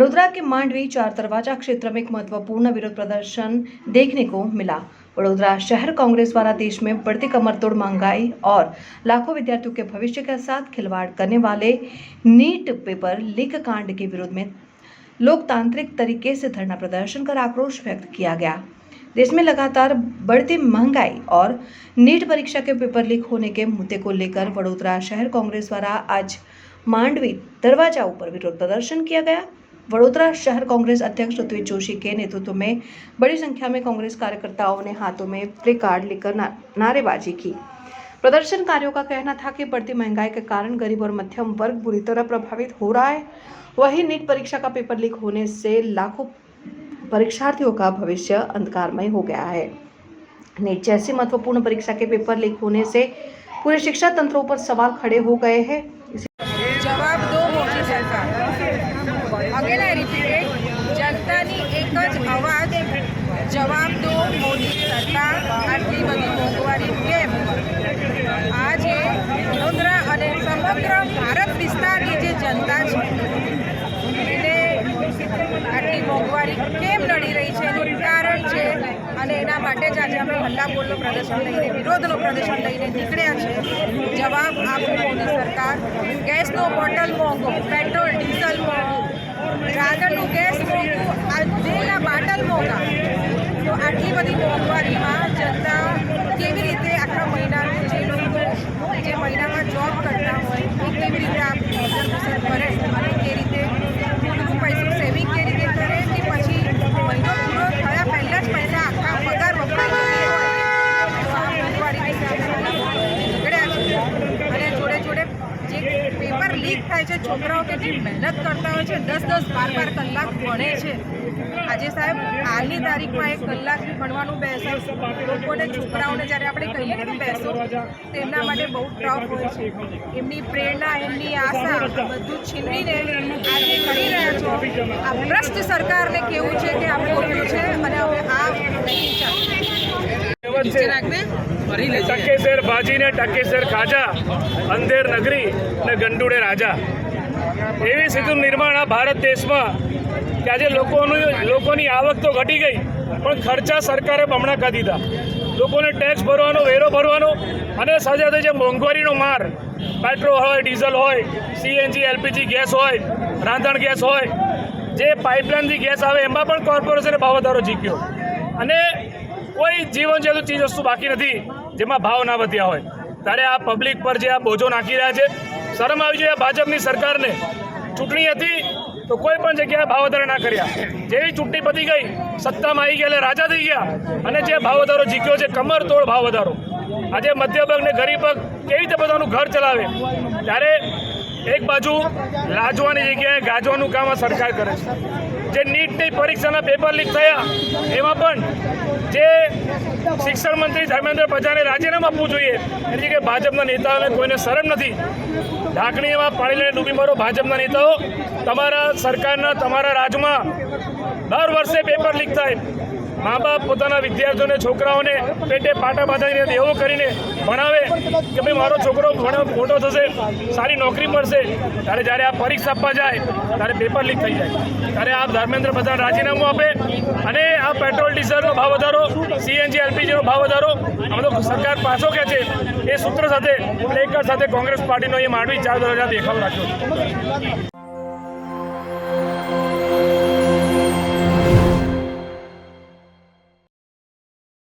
वडोदरा के मांडवी चार दरवाजा क्षेत्र में एक महत्वपूर्ण विरोध प्रदर्शन देखने को मिला। वडोदरा शहर कांग्रेस द्वारा देश में बढ़ती कमरतोड़ महंगाई और लाखों विद्यार्थियों के भविष्य के साथ खिलवाड़ करने वाले नीट पेपर लीक कांड के विरोध में लोकतांत्रिक तरीके से धरना प्रदर्शन कर आक्रोश व्यक्त किया गया। देश में लगातार बढ़ती महंगाई और नीट परीक्षा के पेपर लीक होने के मुद्दे को लेकर वडोदरा शहर कांग्रेस द्वारा आज मांडवी दरवाजा ऊपर विरोध प्रदर्शन किया गया। वडोदरा शहर कांग्रेस अध्यक्ष ऋत्विज जोशी के नेतृत्व में बड़ी संख्या में कांग्रेस कार्यकर्ताओं ने हाथों में प्ले कार्ड लेकर नारेबाजी की। प्रदर्शनकारियों का कहना था कि बढ़ती महंगाई के कारण गरीब और मध्यम वर्ग बुरी तरह प्रभावित हो रहा है। वहीं नीट परीक्षा का पेपर लीक होने से लाखों परीक्षार्थियों का भविष्य अंधकारमय हो गया है। नीट जैसी महत्वपूर्ण परीक्षा के पेपर लीक होने से पूरे शिक्षा तंत्रों पर सवाल खड़े हो गए हैं। जवाब दो मोदी सरकार। अगेन आई रिपीट, जनतानी एक ज अवाज, जवाब दो मोदी सरकार। आटली बधी मोंघवारी केम? આજે વડોદરા અને સમગ્ર ભારત વિસ્તારની જે જનતા છે એને આટલી મોંઘવારી કેમ નડી રહી છે એનું કારણ છે અને એના માટે જ આજે અમે હલ્લા બોલનો પ્રદર્શન લઈને, વિરોધનો પ્રદર્શન લઈને નીકળ્યા છે। જવાબ આપો મોદી સરકાર। ગેસનો બોટલ મોંઘો, પેટ્રોલ ડીઝલ મોંઘું, રાંધણનું ગેસ મોંઘું, આ તેલના બાટલ મોંઘા। તો આટલી બધી મોંઘવારીમાં જનતા કેવી રીતે આખા મહિનાનું જે મહિનામાં જોબ કરતા હોય એ કેવી રીતે આ ગુજર કરે અને કે રીતે થોડું પૈસું સેવિંગ કે રીતે કરે કે પછી મહિનો પૂરો થયા પહેલાં જ પૈસા આખા પગાર વપરાઈ ગયો હોય। તો આ મોંઘવારી નીકળ્યા છે અને જોડે જોડે જે પેપર લીક થાય છે, છોકરાઓ કે જે મહેનત કરતા હોય છે, 10-10, 12-12 કલાક ભણે છે। આજે સાહેબ હાલની તારીખમાં 1 કલાક ભણવાનું બેસે લોકોને, છોકરાઓને જ્યારે આપણે કહીએ કે બેસો તેમના માટે બહુ ટફ હોય છે। એમની પ્રેરણા, એમની આશા બધું છીનવીને આજે કરી રહ્યા છો। આ ભ્રષ્ટ સરકારને કેવું છે કે આ ખોટું છે અને હવે આ નહીં ચાલે। ટકેસર ભાજી ને ટકેસર ખાજા, અંધેર નગરી ને ગંડુડે રાજા, એવી સ્થિતિનું નિર્માણ આ ભારત દેશમાં કે આજે લોકોની આવક તો ઘટી ગઈ પણ ખર્ચા સરકારે બમણા કરી દીધા। લોકોને ટેક્સ ભરવાનો, વેરો ભરવાનો અને સાથે સાથે જે મોંઘવારીનો માર, પેટ્રોલ હોય, ડીઝલ હોય, સીએનજી એલપીજી ગેસ હોય, રાંધણ ગેસ હોય, જે પાઇપલાઇનથી ગેસ આવે એમાં પણ કોર્પોરેશને ભાવ વધારો જીક્યો અને કોઈ જીવન જેવું ચીજ વસ્તુ બાકી નથી જેમાં ભાવ ના વધ્યા હોય। ત્યારે આ પબ્લિક પર જે આ બોજો નાખી રહ્યા છે, શરમ આવી જોઈએ ભાજપની સરકારને। ચૂંટણી હતી તો કોઈ પણ જગ્યાએ ભાવ વધારો ના કર્યા, જેવી ચૂંટણી પતી ગઈ, સત્તામાં આવી ગયા એટલે રાજા થઈ ગયા અને જે ભાવ વધારો જીત્યો છે, કમર તોડ ભાવ વધારો। આજે મધ્ય વર્ગ ને ગરીબ વર્ગ કેવી રીતે પોતાનું ઘર ચલાવે? ત્યારે એક બાજુ લાજવાની જગ્યાએ ગાજવાનું કામ આ સરકાર કરે છે। જે નીટની પરીક્ષાના પેપર લીક થયા એમાં પણ જે શિક્ષણ મંત્રી ધર્મેન્દ્ર પ્રધાને રાજીનામું આપવું જોઈએ એની જગ્યાએ ભાજપના નેતાઓને કોઈને શરમ નથી। ઢાંકણીમાં પાણી લઈને ડૂબી મરો ભાજપના નેતાઓ। તમારા સરકારના, તમારા રાજમાં દર વર્ષે પેપર લીક થાય, મા બાપ પોતાના વિદ્યાર્થીઓને, છોકરાઓને પેટે પાટા બાંધીને દેવો કરીને ભણાવે કે ભાઈ મારો છોકરો મોટો થશે, સારી નોકરી મળશે। ત્યારે જ્યારે આ પરીક્ષા આપવા જાય ત્યારે પેપર લીક થઈ જાય, ત્યારે આ ધર્મેન્દ્ર પ્રધાન રાજીનામું આપે અને આ પેટ્રોલ ડીઝલનો ભાવ વધારો, સીએનજી એલપીજીનો ભાવ વધારો આ બધો સરકાર પાછો ખેંચે એ સૂત્ર સાથે, પ્લેકાર્ડ સાથે કોંગ્રેસ પાર્ટીનો એ માંડવી ચાર દરવાજા દેખાવ રાખ્યો।